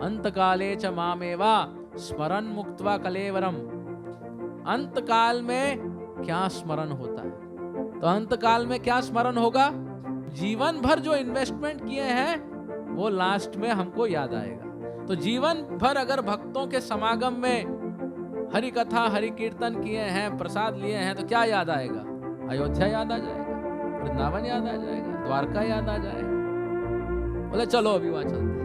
अंतकाले च मामेवा स्मरण मुक्त्वा कलेवरम। अंतकाल में क्या स्मरण होता है? तो अंतकाल में क्या स्मरण होगा? जीवन भर जो इन्वेस्टमेंट किए हैं वो लास्ट में हमको याद आएगा। तो जीवन भर अगर भक्तों के समागम में हरि कथा हरि कीर्तन किए हैं, प्रसाद लिए हैं, तो क्या याद आएगा? अयोध्या याद आ जाएगा, वृंदावन याद आ जाएगा, द्वारका याद आ जाएगा। बोले चलो अभी वहां चलते हैं।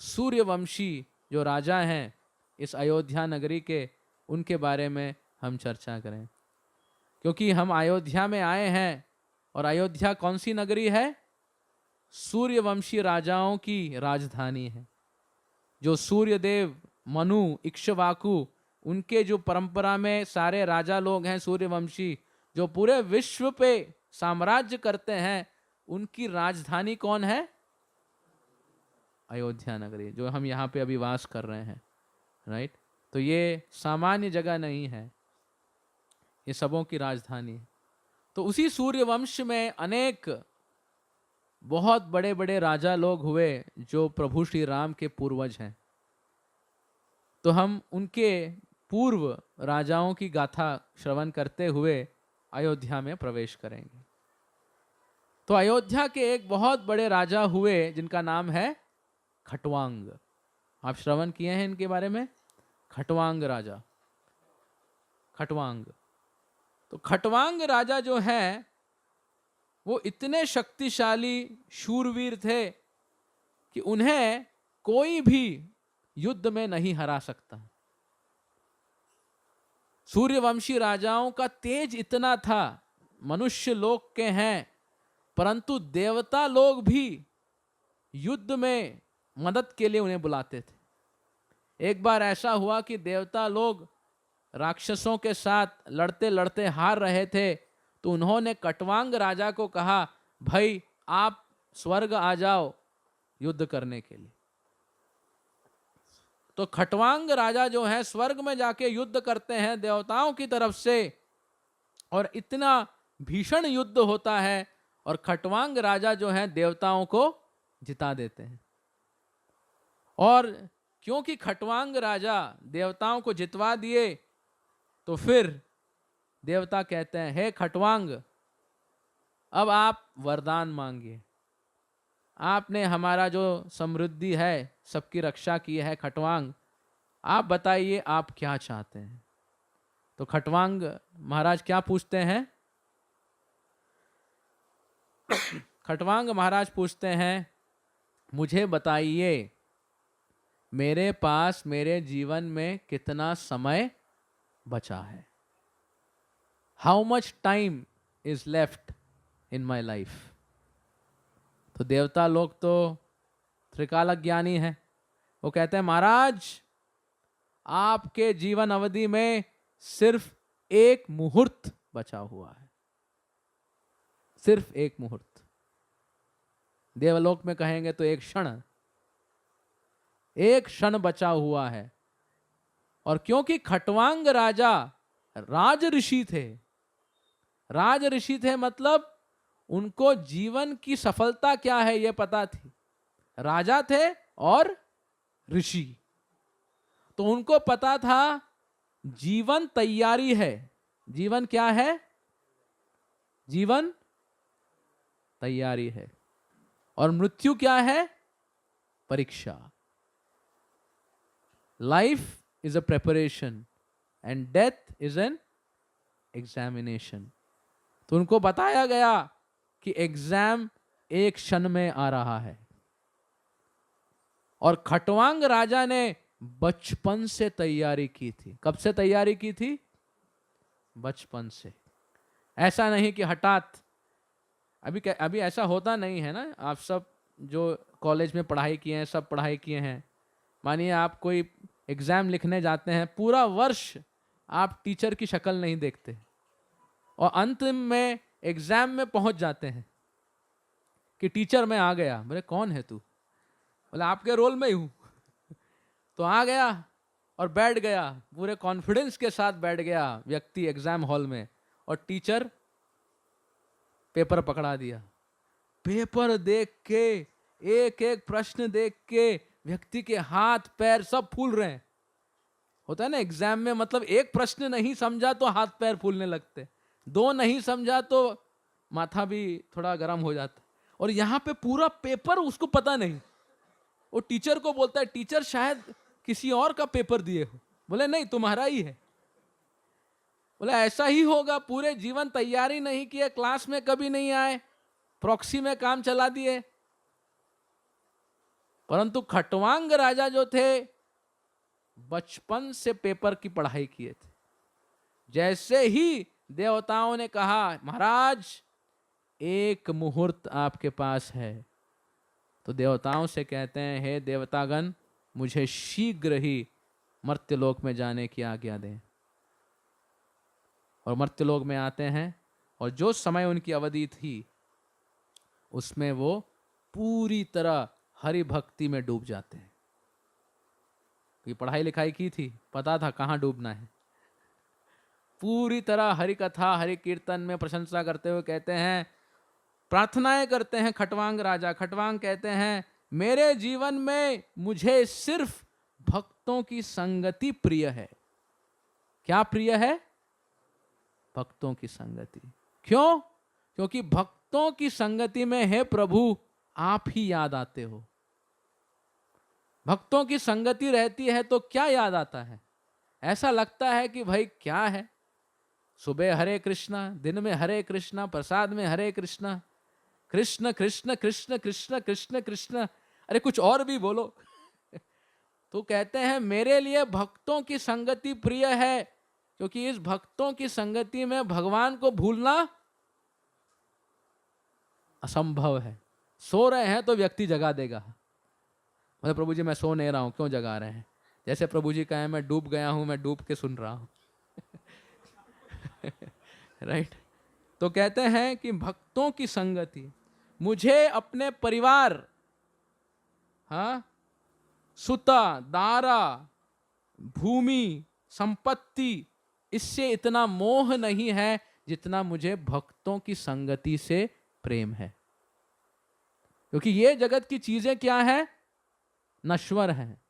सूर्यवंशी जो राजा हैं इस अयोध्या नगरी के, उनके बारे में हम चर्चा करें, क्योंकि हम अयोध्या में आए हैं। और अयोध्या कौन सी नगरी है? सूर्यवंशी राजाओं की राजधानी है। जो सूर्यदेव, मनु, इक्ष्वाकु, उनके जो परंपरा में सारे राजा लोग हैं सूर्यवंशी, जो पूरे विश्व पे साम्राज्य करते हैं, उनकी राजधानी कौन है? अयोध्या नगरी, जो हम यहाँ पे अभी वास कर रहे हैं। राइट? तो ये सामान्य जगह नहीं है, ये सबों की राजधानी है। तो उसी सूर्यवंश में अनेक बहुत बड़े बड़े राजा लोग हुए जो प्रभु श्री राम के पूर्वज हैं। तो हम उनके पूर्व राजाओं की गाथा श्रवण करते हुए अयोध्या में प्रवेश करेंगे। तो अयोध्या के एक बहुत बड़े राजा हुए जिनका नाम है खटवांग। आप श्रवण किए हैं इनके बारे में? खटवांग राजा, खटवांग। तो खटवांग राजा जो है वो इतने शक्तिशाली शूरवीर थे कि उन्हें कोई भी युद्ध में नहीं हरा सकता। सूर्यवंशी राजाओं का तेज इतना था, मनुष्य लोक के हैं, परंतु देवता लोग भी युद्ध में मदद के लिए उन्हें बुलाते थे। एक बार ऐसा हुआ कि देवता लोग राक्षसों के साथ लड़ते लड़ते हार रहे थे, तो उन्होंने खटवांग राजा को कहा, भाई आप स्वर्ग आ जाओ युद्ध करने के लिए। तो खटवांग राजा जो है स्वर्ग में जाके युद्ध करते हैं देवताओं की तरफ से, और इतना भीषण युद्ध होता है, और खटवांग राजा जो है देवताओं को जिता देते हैं। और क्योंकि खटवांग राजा देवताओं को जितवा दिए, तो फिर देवता कहते हैं, हे खटवांग, अब आप वरदान मांगिए। आपने हमारा जो समृद्धि है सबकी रक्षा की है खटवांग, आप बताइए आप क्या चाहते हैं। तो खटवांग महाराज क्या पूछते हैं? खटवांग महाराज पूछते हैं, मुझे बताइए मेरे पास मेरे जीवन में कितना समय बचा है। How much time is left in my life. तो देवता लोग तो त्रिकाल ज्ञानी है, वो कहते हैं, महाराज आपके जीवन अवधि में सिर्फ एक मुहूर्त बचा हुआ है, सिर्फ एक मुहूर्त। देवलोक में कहेंगे तो एक क्षण, एक क्षण बचा हुआ है। और क्योंकि खटवांग राजा राज ऋषि थे, राज ऋषि थे मतलब उनको जीवन की सफलता क्या है यह पता थी। राजा थे और ऋषि, तो उनको पता था जीवन तैयारी है। जीवन क्या है? जीवन तैयारी है। और मृत्यु क्या है? परीक्षा। Life is a preparation and death is an examination. तो उनको बताया गया कि एग्जाम एक क्षण में आ रहा है। और खटवांग राजा ने बचपन से तैयारी की थी। कब से तैयारी की थी? बचपन से। ऐसा नहीं कि हठात, अभी ऐसा होता नहीं है ना। आप सब जो कॉलेज में पढ़ाई किए हैं, सब पढ़ाई किए हैं, मानिए आप कोई एग्जाम लिखने जाते हैं, पूरा वर्ष आप टीचर की शक्ल नहीं देखते, और अंतिम में एग्जाम में पहुंच जाते हैं कि टीचर मैं आ गया। बोले कौन है तू? बोले आपके रोल में ही हूं। तो आ गया और बैठ गया, पूरे कॉन्फिडेंस के साथ बैठ गया व्यक्ति एग्जाम हॉल में, और टीचर पेपर पकड़ा दिया। पेपर देख के एक एक प्रश्न देख के व्यक्ति के हाथ पैर सब फूल रहे हैं। होता है ना एग्जाम में, मतलब एक प्रश्न नहीं समझा तो हाथ पैर फूलने लगते, दो नहीं समझा तो माथा भी थोड़ा गर्म हो जाता। और यहाँ पे पूरा पेपर उसको पता नहीं, वो टीचर को बोलता है, टीचर शायद किसी और का पेपर दिए हो। बोले नहीं, तुम्हारा ही है। बोले ऐसा ही होगा, पूरे जीवन तैयारी नहीं किए, क्लास में कभी नहीं आए, प्रॉक्सी में काम चला दिए। परंतु खटवांग राजा जो थे बचपन से पेपर की पढ़ाई किए थे। जैसे ही देवताओं ने कहा महाराज एक मुहूर्त आपके पास है, तो देवताओं से कहते हैं हे देवतागण, मुझे शीघ्र ही मर्त्यलोक में जाने की आज्ञा दें। और मर्त्यलोक में आते हैं, और जो समय उनकी अवधि थी उसमें वो पूरी तरह हरि भक्ति में डूब जाते हैं। ये पढ़ाई लिखाई की थी, पता था कहाँ डूबना है। पूरी तरह हरि कथा हरि कीर्तन में प्रशंसा करते हुए कहते हैं, प्रार्थनाएं करते हैं खटवांग राजा। खटवांग कहते हैं मेरे जीवन में मुझे सिर्फ भक्तों की संगति प्रिय है। क्या प्रिय है? भक्तों की संगति। क्यों? क्योंकि भक्तों की संगति में है प्रभु आप ही याद आते हो। भक्तों की संगति रहती है तो क्या याद आता है? ऐसा लगता है कि भाई क्या है, सुबह हरे कृष्णा, दिन में हरे कृष्णा, प्रसाद में हरे कृष्णा, कृष्ण कृष्ण कृष्ण कृष्ण कृष्ण कृष्ण, अरे कुछ और भी बोलो। तो कहते हैं मेरे लिए भक्तों की संगति प्रिय है, क्योंकि इस भक्तों की संगति में भगवान को भूलना असंभव है। सो रहे हैं तो व्यक्ति जगा देगा। मतलब प्रभु जी मैं सो नहीं रहा हूं, क्यों जगा रहे हैं? जैसे प्रभु जी कहें मैं डूब गया हूं, मैं डूब के सुन रहा हूं। राइट। तो कहते हैं कि भक्तों की संगति, मुझे अपने परिवार, हाँ, सुता दारा भूमि संपत्ति, इससे इतना मोह नहीं है जितना मुझे भक्तों की संगति से प्रेम है। क्योंकि ये जगत की चीजें क्या है? नश्वर हैं,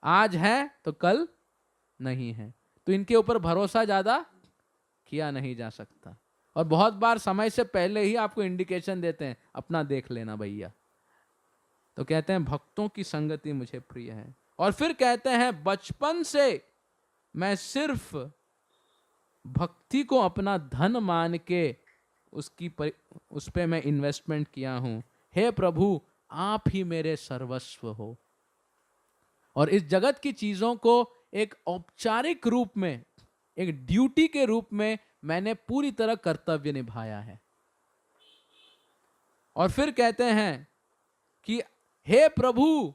आज है तो कल नहीं है, तो इनके ऊपर भरोसा ज्यादा किया नहीं जा सकता। और बहुत बार समय से पहले ही आपको इंडिकेशन देते हैं, अपना देख लेना भैया। तो कहते हैं भक्तों की संगति मुझे प्रिय है। और फिर कहते हैं बचपन से मैं सिर्फ भक्ति को अपना धन मान के उस पे मैं इन्वेस्टमेंट किया हूं। हे प्रभु आप ही मेरे सर्वस्व हो। और इस जगत की चीजों को एक औपचारिक रूप में, एक ड्यूटी के रूप में मैंने पूरी तरह कर्तव्य निभाया है। और फिर कहते हैं कि हे प्रभु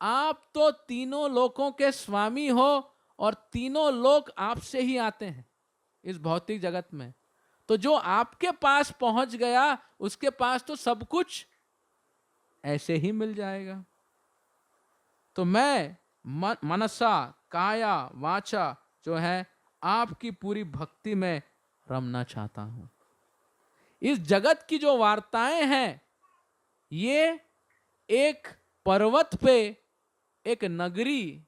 आप तो तीनों लोकों के स्वामी हो, और तीनों लोक आपसे ही आते हैं इस भौतिक जगत में। तो जो आपके पास पहुंच गया उसके पास तो सब कुछ ऐसे ही मिल जाएगा। तो मैं मनसा काया वाचा जो है आपकी पूरी भक्ति में रमना चाहता हूं। इस जगत की जो वार्ताएं हैं, ये एक पर्वत पे एक नगरी,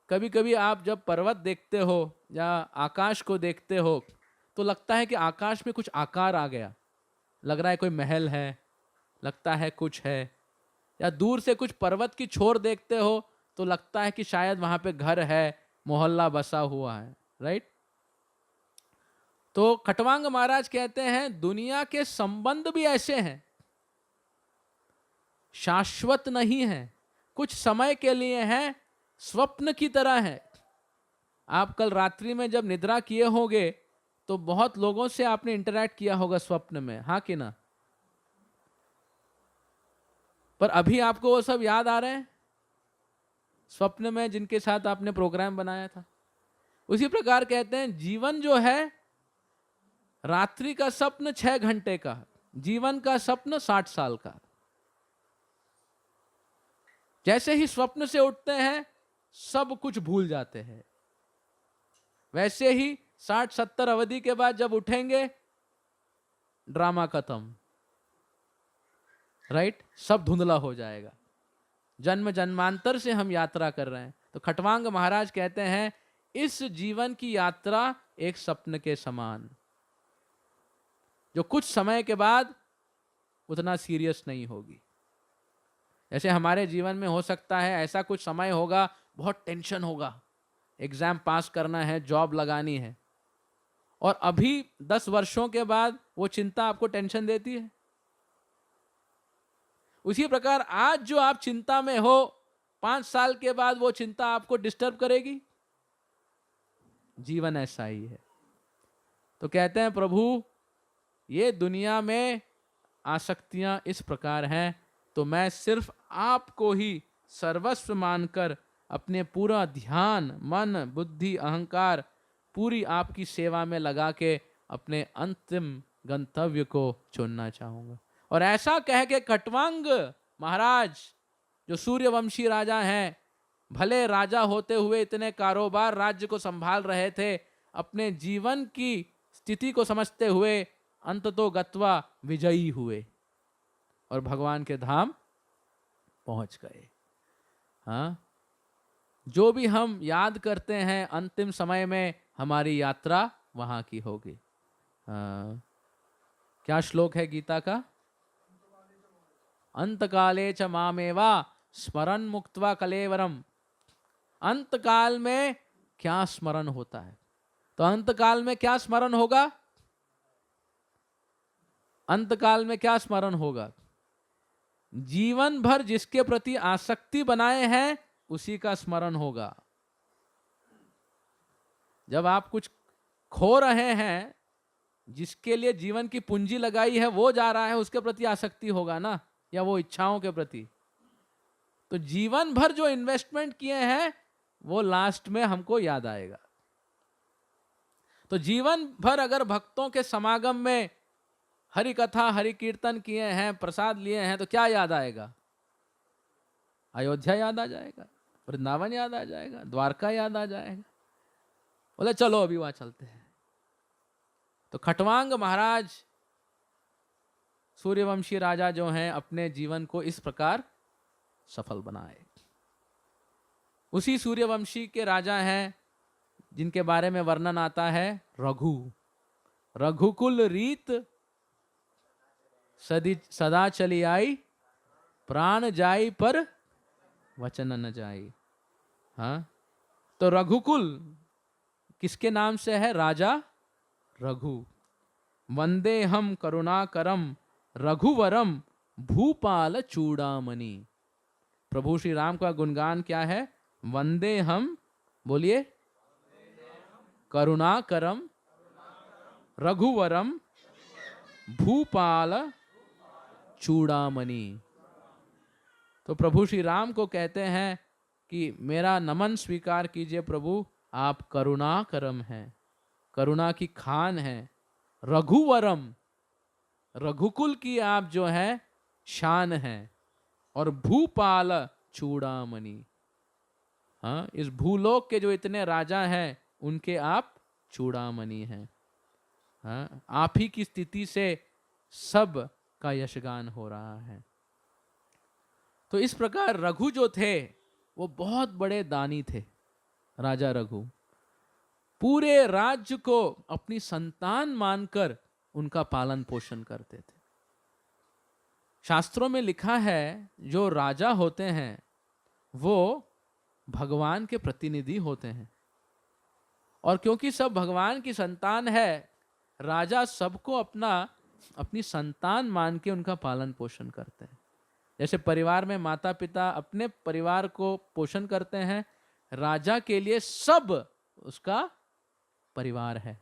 कभी कभी आप जब पर्वत देखते हो या आकाश को देखते हो तो लगता है कि आकाश में कुछ आकार आ गया, लग रहा है कोई महल है, लगता है कुछ है। या दूर से कुछ पर्वत की छोर देखते हो तो लगता है कि शायद वहां पे घर है, मोहल्ला बसा हुआ है। राइट। तो खटवांग महाराज कहते हैं दुनिया के संबंध भी ऐसे हैं, शाश्वत नहीं है, कुछ समय के लिए हैं, स्वप्न की तरह है। आप कल रात्रि में जब निद्रा किए होंगे तो बहुत लोगों से आपने इंटरैक्ट किया होगा स्वप्न में, हाँ कि ना? पर अभी आपको वो सब याद आ रहे हैं स्वप्न में जिनके साथ आपने प्रोग्राम बनाया था? उसी प्रकार कहते हैं जीवन जो है, रात्रि का स्वप्न 6 घंटे का, जीवन का स्वप्न 60 साल का। जैसे ही स्वप्न से उठते हैं सब कुछ भूल जाते हैं, वैसे ही 60-70 अवधि के बाद जब उठेंगे ड्रामा खत्म, राइट, सब धुंधला हो जाएगा। जन्म जन्मांतर से हम यात्रा कर रहे हैं। तो खटवांग महाराज कहते हैं इस जीवन की यात्रा एक स्वप्न के समान, जो कुछ समय के बाद उतना सीरियस नहीं होगी। जैसे हमारे जीवन में हो सकता है ऐसा कुछ समय होगा, बहुत टेंशन होगा, एग्जाम पास करना है, जॉब लगानी है, और अभी 10 वर्षों के बाद वो चिंता आपको टेंशन देती है। उसी प्रकार आज जो आप चिंता में हो, 5 साल के बाद वो चिंता आपको डिस्टर्ब करेगी। जीवन ऐसा ही है। तो कहते हैं प्रभु ये दुनिया में आसक्तियां इस प्रकार हैं, तो मैं सिर्फ आपको ही सर्वस्व मानकर अपने पूरा ध्यान, मन, बुद्धि, अहंकार पूरी आपकी सेवा में लगा के अपने अंतिम गंतव्य को चुनना चाहूंगा। और ऐसा कह के खटवांग महाराज जो सूर्यवंशी राजा हैं, भले राजा होते हुए इतने कारोबार राज्य को संभाल रहे थे, अपने जीवन की स्थिति को समझते हुए अंततो गत्वा विजयी हुए और भगवान के धाम पहुंच गए। हाँ, जो भी हम याद करते हैं अंतिम समय में हमारी यात्रा वहां की होगी। क्या श्लोक है गीता का? अंतकाले च मामेवा स्मरण मुक्त्वा कलेवरम। अंतकाल में क्या स्मरण होता है? तो अंतकाल में क्या स्मरण होगा? अंतकाल में क्या स्मरण होगा? जीवन भर जिसके प्रति आसक्ति बनाए हैं उसी का स्मरण होगा। जब आप कुछ खो रहे हैं, जिसके लिए जीवन की पूंजी लगाई है वो जा रहा है, उसके प्रति आसक्ति होगा ना, या वो इच्छाओं के प्रति। तो जीवन भर जो इन्वेस्टमेंट किए हैं वो लास्ट में हमको याद आएगा। तो जीवन भर अगर भक्तों के समागम में हरि कथा, हरि कीर्तन किए हैं, प्रसाद लिए हैं, तो क्या याद आएगा? अयोध्या याद आ जाएगा, वृंदावन याद आ जाएगा, द्वारका याद आ जाएगा। बोले चलो अभी वहां चलते हैं। तो खटवांग महाराज सूर्यवंशी राजा जो हैं, अपने जीवन को इस प्रकार सफल बनाए। उसी सूर्यवंशी के राजा हैं जिनके बारे में वर्णन आता है रघु। रघुकुल रीत सदा चली आई, प्राण जाई पर वचन न जाई। हाँ, तो रघुकुल किसके नाम से है? राजा रघु। वंदे हम करुणाकरम रघुवरम भूपाल चूड़ामणि। प्रभु श्री राम का गुणगान क्या है? वंदे हम, बोलिए, करुणाकरम रघुवरम भूपाल चूड़ामणि। तो प्रभु श्री राम को कहते हैं कि मेरा नमन स्वीकार कीजिए प्रभु, आप करुणाकरम हैं, करुणा की खान हैं। रघुवरम, रघुकुल की आप जो है शान हैं, और भूपाल चूड़ामणि। हाँ, इस भूलोक के जो इतने राजा हैं उनके आप चूड़ामणि हैं। हाँ, आप ही की स्थिति से सब का यशगान हो रहा है। तो इस प्रकार रघु जो थे वो बहुत बड़े दानी थे। राजा रघु पूरे राज्य को अपनी संतान मानकर उनका पालन पोषण करते थे। शास्त्रों में लिखा है जो राजा होते हैं वो भगवान के प्रतिनिधि होते हैं, और क्योंकि सब भगवान की संतान है, राजा सबको अपनी संतान मान के उनका पालन पोषण करते हैं। जैसे परिवार में माता पिता अपने परिवार को पोषण करते हैं, राजा के लिए सब उसका परिवार है।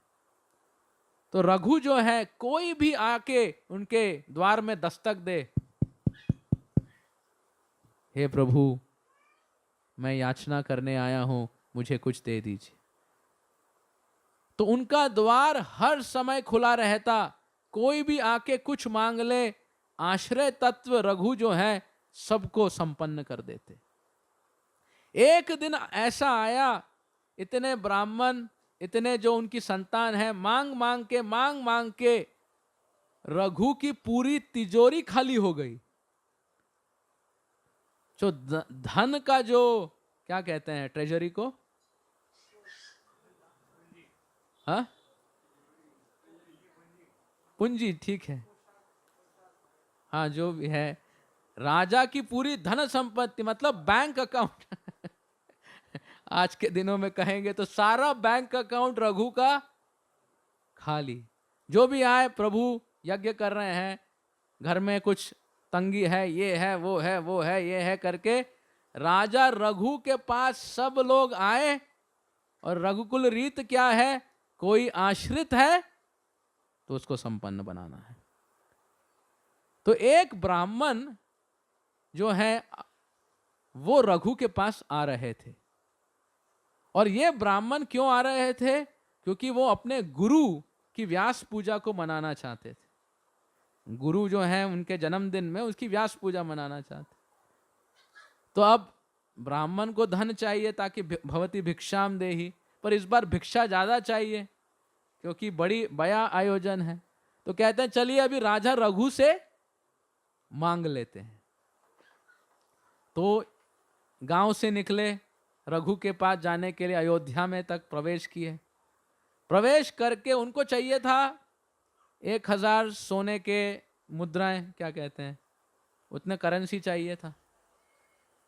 तो रघु जो है, कोई भी आके उनके द्वार में दस्तक दे, हे प्रभु मैं याचना करने आया हूं, मुझे कुछ दे दीजिए, तो उनका द्वार हर समय खुला रहता। कोई भी आके कुछ मांग ले, आश्रय तत्व रघु जो है सबको संपन्न कर देते। एक दिन ऐसा आया, इतने ब्राह्मण, इतने जो उनकी संतान है, मांग मांग के रघु की पूरी तिजोरी खाली हो गई। जो धन का जो क्या कहते हैं ट्रेजरी को, हाँ पूंजी, ठीक है, हाँ जो भी है, राजा की पूरी धन संपत्ति मतलब बैंक अकाउंट आज के दिनों में कहेंगे तो सारा बैंक अकाउंट रघु का खाली। जो भी आए प्रभु यज्ञ कर रहे हैं, घर में कुछ तंगी है, ये है वो है वो है ये है करके राजा रघु के पास सब लोग आए। और रघुकुल रीत क्या है, कोई आश्रित है तो उसको संपन्न बनाना है। तो एक ब्राह्मण जो है वो रघु के पास आ रहे थे। और ये ब्राह्मण क्यों आ रहे थे, क्योंकि वो अपने गुरु की व्यास पूजा को मनाना चाहते थे। गुरु जो है उनके जन्मदिन में उसकी व्यास पूजा मनाना चाहते। तो अब ब्राह्मण को धन चाहिए ताकि भवती भिक्षाम देहि, पर इस बार भिक्षा ज्यादा चाहिए क्योंकि बड़ा आयोजन है। तो कहते हैं चलिए अभी राजा रघु से मांग लेते हैं। तो गांव से निकले, रघु के पास जाने के लिए अयोध्या में तक प्रवेश किए। प्रवेश करके उनको चाहिए था 1000 सोने के मुद्राएं, क्या कहते हैं, उतने करेंसी चाहिए था।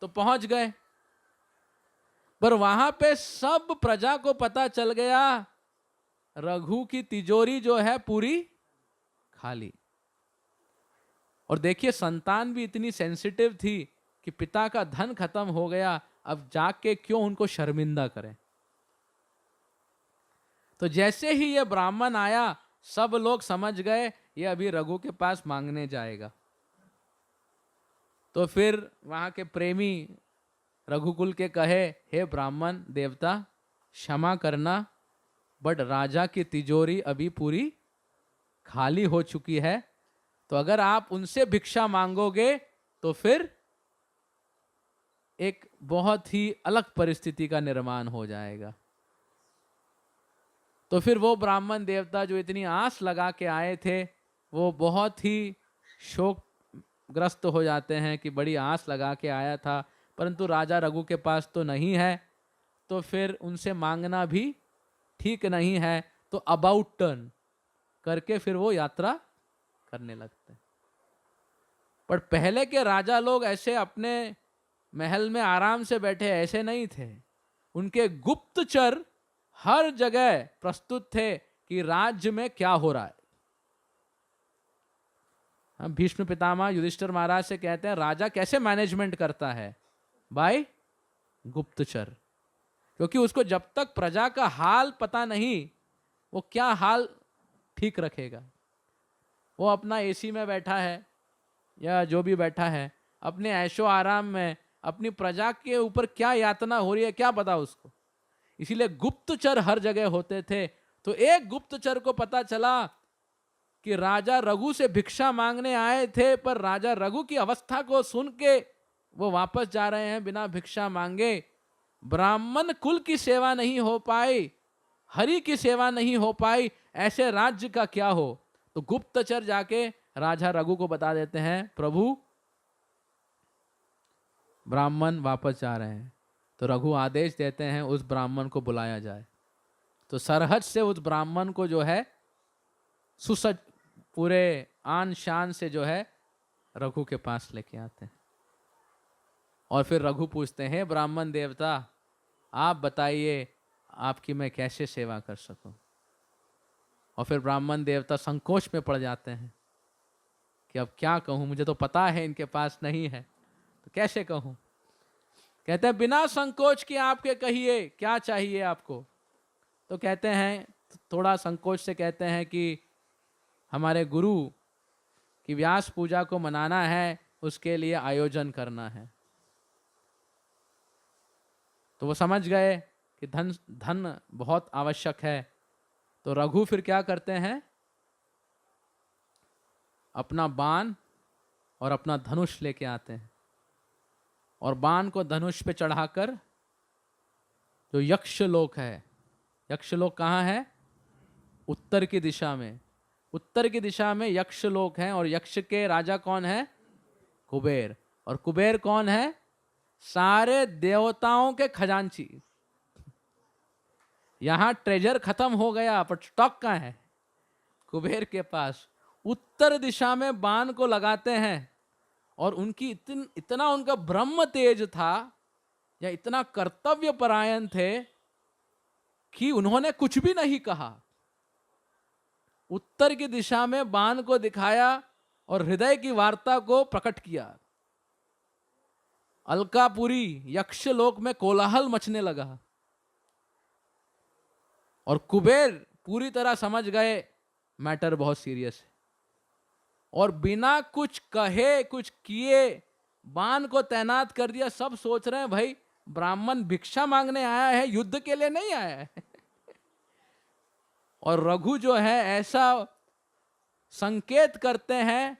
तो पहुंच गए, पर वहां पे सब प्रजा को पता चल गया रघु की तिजोरी जो है पूरी खाली। और देखिए संतान भी इतनी सेंसिटिव थी कि पिता का धन खत्म हो गया, अब जाके क्यों उनको शर्मिंदा करें। तो जैसे ही ये ब्राह्मण आया सब लोग समझ गए ये अभी रघु के पास मांगने जाएगा। तो फिर वहां के प्रेमी रघुकुल के कहे, हे ब्राह्मण देवता क्षमा करना, बट राजा की तिजोरी अभी पूरी खाली हो चुकी है, तो अगर आप उनसे भिक्षा मांगोगे तो फिर एक बहुत ही अलग परिस्थिति का निर्माण हो जाएगा। तो फिर वो ब्राह्मण देवता जो इतनी आस लगा के आए थे वो बहुत ही शोकग्रस्त हो जाते हैं कि बड़ी आस लगा के आया था परंतु राजा रघु के पास तो नहीं है, तो फिर उनसे मांगना भी ठीक नहीं है। तो अबाउट टर्न करके फिर वो यात्रा करने लगते हैं। पर पहले के राजा लोग ऐसे अपने महल में आराम से बैठे ऐसे नहीं थे। उनके गुप्तचर हर जगह प्रस्तुत थे कि राज्य में क्या हो रहा है। हम भीष्म पितामह युधिष्ठिर महाराज से कहते हैं राजा कैसे मैनेजमेंट करता है, बाय गुप्तचर, क्योंकि उसको जब तक प्रजा का हाल पता नहीं वो क्या हाल ठीक रखेगा। वो अपना एसी में बैठा है या जो भी बैठा है अपने ऐशो आराम में, अपनी प्रजा के ऊपर क्या यातना हो रही है क्या पता उसको। इसीलिए गुप्तचर हर जगह होते थे। तो एक गुप्तचर को पता चला कि राजा रघु से भिक्षा मांगने आए थे, पर राजा रघु की अवस्था को सुन के वो वापस जा रहे हैं बिना भिक्षा मांगे। ब्राह्मण कुल की सेवा नहीं हो पाई, हरि की सेवा नहीं हो पाई, ऐसे राज्य का क्या हो। तो गुप्तचर जाके राजा रघु को बता देते हैं प्रभु ब्राह्मण वापस जा रहे हैं। तो रघु आदेश देते हैं उस ब्राह्मण को बुलाया जाए। तो सरहद से उस ब्राह्मण को जो है सुसज्ज पूरे आन शान से जो है रघु के पास लेके आते हैं। और फिर रघु पूछते हैं ब्राह्मण देवता आप बताइए आपकी मैं कैसे सेवा कर सकूं। और फिर ब्राह्मण देवता संकोच में पड़ जाते हैं कि अब क्या कहूं, मुझे तो पता है इनके पास नहीं है तो कैसे कहूं। कहते हैं बिना संकोच के आपके कहिए क्या चाहिए आपको। तो कहते हैं थोड़ा संकोच से कहते हैं कि हमारे गुरु की व्यास पूजा को मनाना है, उसके लिए आयोजन करना है। तो वो समझ गए कि धन बहुत आवश्यक है। तो रघु फिर क्या करते हैं, अपना बाण और अपना धनुष लेके आते हैं और बाण को धनुष पे चढ़ाकर जो यक्षलोक है, यक्षलोक कहाँ है, उत्तर की दिशा में, उत्तर की दिशा में यक्षलोक है। और यक्ष के राजा कौन है, कुबेर। और कुबेर कौन है, सारे देवताओं के खजांची। यहां ट्रेजर खत्म हो गया पर स्टॉक कहां है? कुबेर के पास। उत्तर दिशा में बाण को लगाते हैं और उनकी इतना उनका ब्रह्म तेज था या इतना कर्तव्य परायण थे कि उन्होंने कुछ भी नहीं कहा। उत्तर की दिशा में बाण को दिखाया और हृदय की वार्ता को प्रकट किया। अलकापुरी यक्षलोक में कोलाहल मचने लगा और कुबेर पूरी तरह समझ गए मैटर बहुत सीरियस है, और बिना कुछ कहे कुछ किए बाण को तैनात कर दिया। सब सोच रहे हैं भाई ब्राह्मण भिक्षा मांगने आया है, युद्ध के लिए नहीं आया है। और रघु जो है ऐसा संकेत करते हैं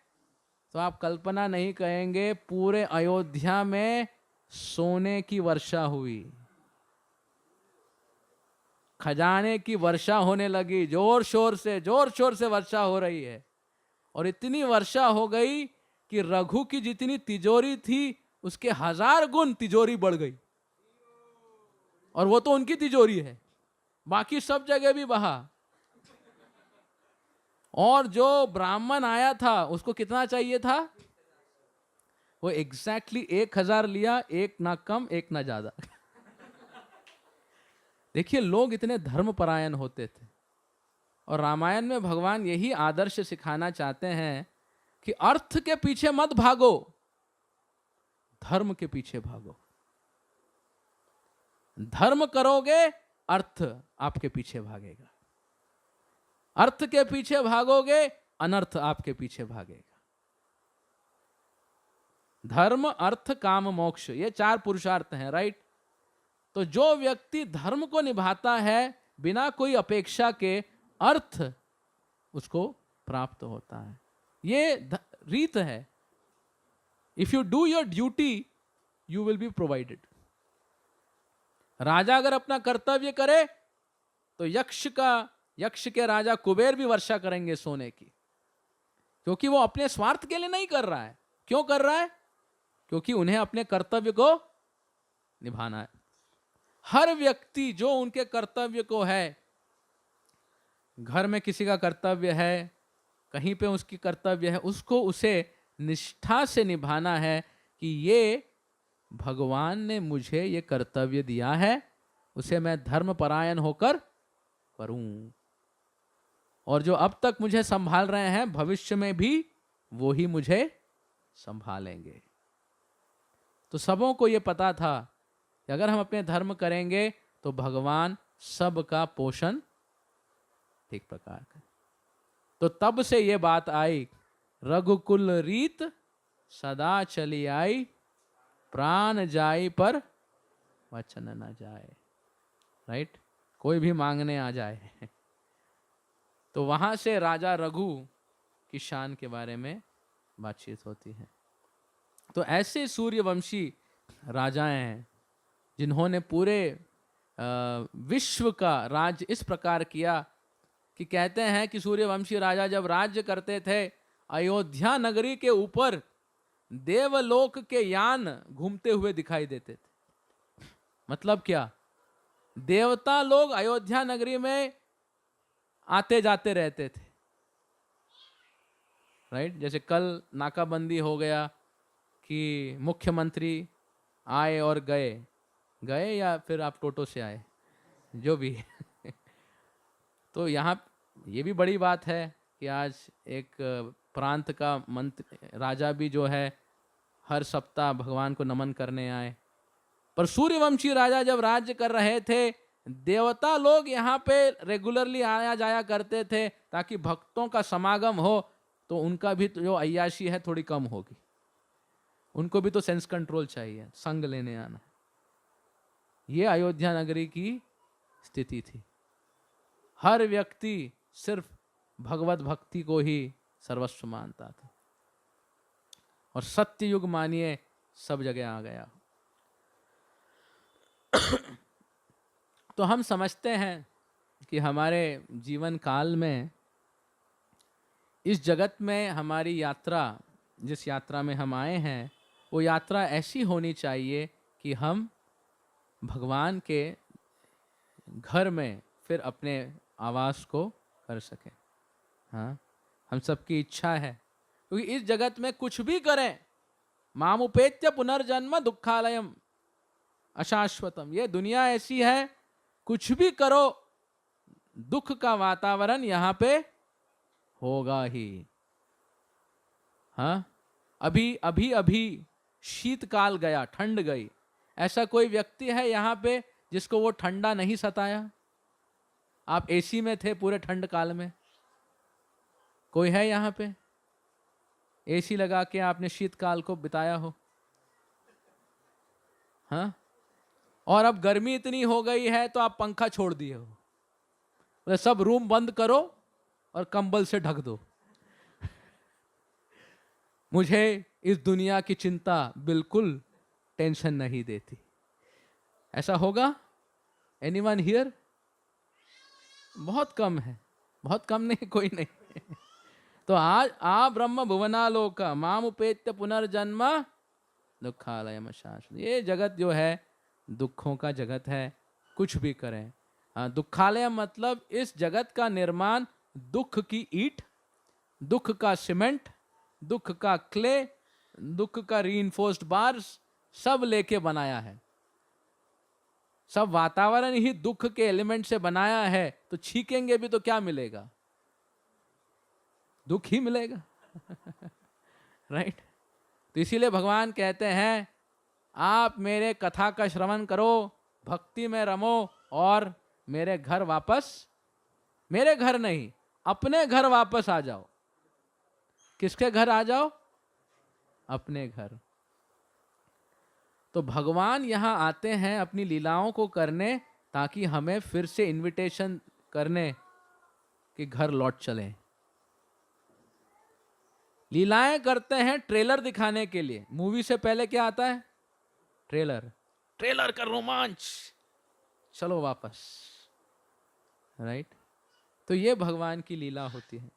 तो आप कल्पना नहीं करेंगे, पूरे अयोध्या में सोने की वर्षा हुई, खजाने की वर्षा होने लगी, जोर शोर से वर्षा हो रही है। और इतनी वर्षा हो गई कि रघु की जितनी तिजोरी थी उसके 1000 गुण तिजोरी बढ़ गई। और वो तो उनकी तिजोरी है, बाकी सब जगह भी बहा। और जो ब्राह्मण आया था उसको कितना चाहिए था? वो एग्जैक्टली 1000 लिया, एक ना कम एक ना ज्यादा। देखिए लोग इतने धर्मपरायण होते थे। और रामायण में भगवान यही आदर्श सिखाना चाहते हैं कि अर्थ के पीछे मत भागो, धर्म के पीछे भागो। धर्म करोगे अर्थ आपके पीछे भागेगा, अर्थ के पीछे भागोगे अनर्थ आपके पीछे भागेगा। धर्म अर्थ काम मोक्ष, ये 4 पुरुषार्थ हैं, राइट? तो जो व्यक्ति धर्म को निभाता है बिना कोई अपेक्षा के, अर्थ उसको प्राप्त होता है। ये रीत है। If you do your duty you will be provided. राजा अगर अपना कर्तव्य करे तो यक्ष के राजा कुबेर भी वर्षा करेंगे सोने की, क्योंकि वो अपने स्वार्थ के लिए नहीं कर रहा है। क्यों कर रहा है? क्योंकि उन्हें अपने कर्तव्य को निभाना है। हर व्यक्ति जो उनके कर्तव्य को है, घर में किसी का कर्तव्य है, कहीं पे उसकी कर्तव्य है, उसको उसे निष्ठा से निभाना है कि ये भगवान ने मुझे ये कर्तव्य दिया है, उसे मैं धर्मपरायण होकर करूं। और जो अब तक मुझे संभाल रहे हैं भविष्य में भी वो ही मुझे संभालेंगे। तो सबों को ये पता था कि अगर हम अपने धर्म करेंगे तो भगवान सबका पोषण ठीक प्रकार का। तो तब से ये बात आई, रघुकुल रीत सदा चली आई, प्राण जाई पर वचन न जाए। राइट? कोई भी मांगने आ जाए। तो वहां से राजा रघु की शान के बारे में बातचीत होती है। तो ऐसे सूर्यवंशी राजाएं हैं जिन्होंने पूरे विश्व का राज्य इस प्रकार किया कि कहते हैं कि सूर्यवंशी राजा जब राज्य करते थे, अयोध्या नगरी के ऊपर देवलोक के यान घूमते हुए दिखाई देते थे। मतलब क्या? देवता लोग अयोध्या नगरी में आते जाते रहते थे। राइट? जैसे कल नाकाबंदी हो गया कि मुख्यमंत्री आए और गए या फिर आप टोटो से आए, जो भी। तो यहाँ ये भी बड़ी बात है कि आज एक प्रांत का मंत्री राजा भी जो है हर सप्ताह भगवान को नमन करने आए। पर सूर्यवंशी राजा जब राज्य कर रहे थे, देवता लोग यहाँ पे रेगुलरली आया जाया करते थे ताकि भक्तों का समागम हो, तो उनका भी जो अय्याशी है थोड़ी कम होगी। उनको भी तो सेंस कंट्रोल चाहिए, संग लेने आना। ये अयोध्या नगरी की स्थिति थी। हर व्यक्ति सिर्फ भगवत भक्ति को ही सर्वस्व मानता था। और सत्य युग मानिए सब जगह आ गया। तो हम समझते हैं कि हमारे जीवन काल में इस जगत में हमारी यात्रा, जिस यात्रा में हम आए हैं, वो यात्रा ऐसी होनी चाहिए कि हम भगवान के घर में फिर अपने आवास को कर सकें। हाँ, हम सबकी इच्छा है, क्योंकि इस जगत में कुछ भी करें, मामुपेत्य पुनर्जन्म दुखालयम अशाश्वतम, ये दुनिया ऐसी है, कुछ भी करो दुख का वातावरण यहां पे होगा ही। हाँ, अभी अभी अभी शीतकाल गया, ठंड गई, ऐसा कोई व्यक्ति है यहां पे जिसको वो ठंडा नहीं सताया? आप एसी में थे पूरे ठंड काल में, कोई है यहां पे एसी लगा के आपने शीतकाल को बिताया हो? हाँ, और अब गर्मी इतनी हो गई है तो आप पंखा छोड़ दिए हो, तो सब रूम बंद करो और कंबल से ढक दो। मुझे इस दुनिया की चिंता बिल्कुल टेंशन नहीं देती। ऐसा होगा? Anyone here? बहुत कम है, बहुत कम नहीं, कोई नहीं। तो आज आ ब्रह्म भुवनालोक माम उपेत्य पुनर्जन्म दुखालयम शाश्वत, ये जगत जो है दुखों का जगत है, कुछ भी करें। हाँ, दुखालय मतलब इस जगत का निर्माण दुख की ईंट, दुख का सीमेंट, दुख का क्ले, दुख का रीइंफोर्स्ड बार्स सब लेके बनाया है। सब वातावरण ही दुख के एलिमेंट से बनाया है, तो छीकेंगे भी तो क्या मिलेगा? दुख ही मिलेगा। राइट? तो इसीलिए भगवान कहते हैं आप मेरे कथा का श्रवण करो, भक्ति में रमो और मेरे घर वापस, मेरे घर नहीं, अपने घर वापस आ जाओ। किसके घर आ जाओ? अपने घर। तो भगवान यहां आते हैं अपनी लीलाओं को करने, ताकि हमें फिर से इनविटेशन करने कि घर लौट चलें। लीलाएं करते हैं ट्रेलर दिखाने के लिए। मूवी से पहले क्या आता है? ट्रेलर, ट्रेलर का रोमांच, चलो वापस। राइट? तो ये भगवान की लीला होती है।